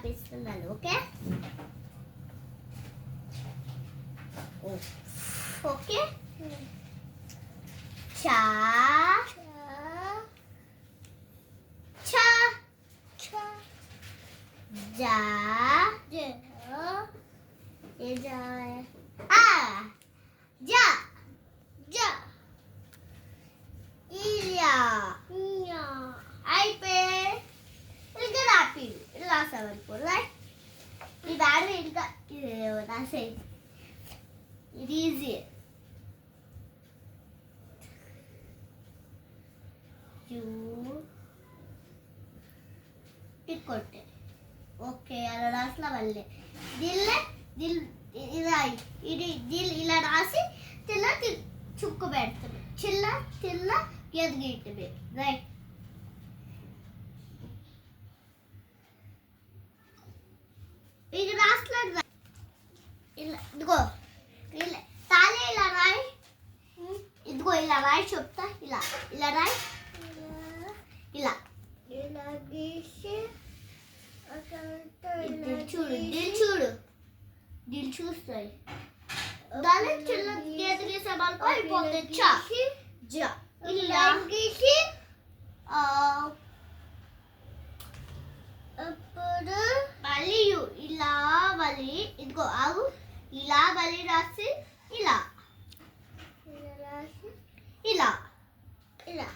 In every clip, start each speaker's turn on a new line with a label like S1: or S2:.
S1: రాపిస్తున్నాను. Okay okay. చా చా చా జా జా ఏ జా ఆ జా జా ఇయా ఇయా అయిపోయి ఇంకా రాపి రాసామనుకో రైట్. ఈ దాడి ఇంకా రాసే ఇది ఈజీ. కొట్టే ఓకే అలా రాసిన వల్లే దిల్లే దిల్ ఇలా ఇది దిల్ ఇలా రాసి తిల్ల చుక్కు పెడుతుంది. చిల్ల తిల్ల ఎదిగిట్టుంది రైట్. ఇది రాసలేదు ఇలా ఇదిగో ఇలా తాళే ఇలా రాయి. ఇదిగో ఇలా రాయి చెప్తా. ఇలా ఇలా రాయి ఇలా ఇలా గీసి చూడు దిల్ చూడు దిల్ చూస్తాయి. దాని చిన్న గీత గీసే వాళ్ళకు అయిపోతుంది. చా జా ఇలా గీసి అప్పుడు మళ్ళీ ఇలా వలి ఇదిగో ఆగు ఇలా వలి రాసి ఇలా రాసి ఇలా ఇలా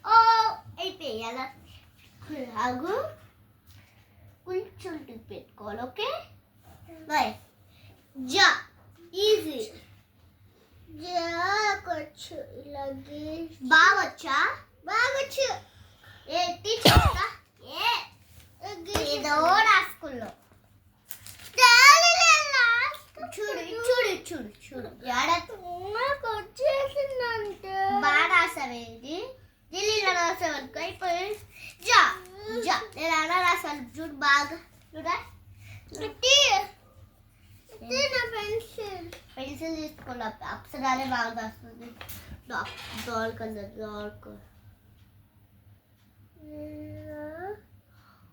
S1: ఓ అయిపోయి అలా ఆగు కొంచెం టిప్ పెట్టుకోవాలి. Okay bye. జా ఈజీ జాకొచ్చు ఇలా బాగొచ్చా బాగొచ్చు. ఏ టీచర్ ఏదో రాసుకుల్లో చూడు చూడు చూడు చూడు నాకు వచ్చేసిందంటే బాగా రాసావేది ఢిల్లీలో రాసావనుకో అయిపోయి జా జా నేను అలా రాసాను చూడు బాగా చూడా. పెన్సిల్ పెన్సిల్ తీసుకోవాలి. అప్సరాలే బాగా రాస్తుంది. డార్క్ కలర్ డార్క్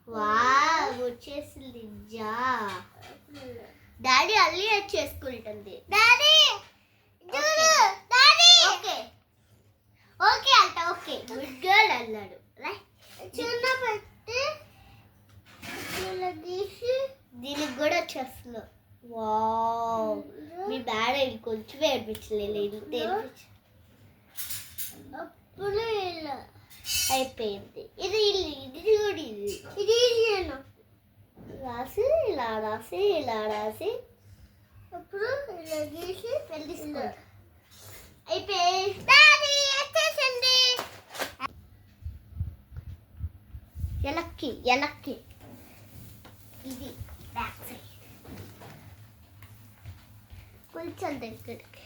S1: వావ్ వచ్చేసింది జా. డాడీ అల్లి చేసుకుంటుంది. డాడీ డాడీ ఓకే ఓకే అంట ఓకే గుడ్ గర్ల్ అన్నాడు. చిన్న పెట్టి గీసి దీనికి కూడా వచ్చేస్తున్నావు. వావ్ మీ డాడీ కొంచెం ఏడిపించలేదు అప్పుడు ఇలా అయిపోయింది. ఇది ఇది చూడు ఇది ఇది రాసి ఇలా రాసి ఇలా రాసి అప్పుడు ఇలా గీసి పెళ్ళిస్తుంది. అయిపోయి డాడీ వచ్చేసింది. ఎలక్కి ఎలక్కి ఇది బ్యాక్ సైడ్ కొంచెం దగ్గరికి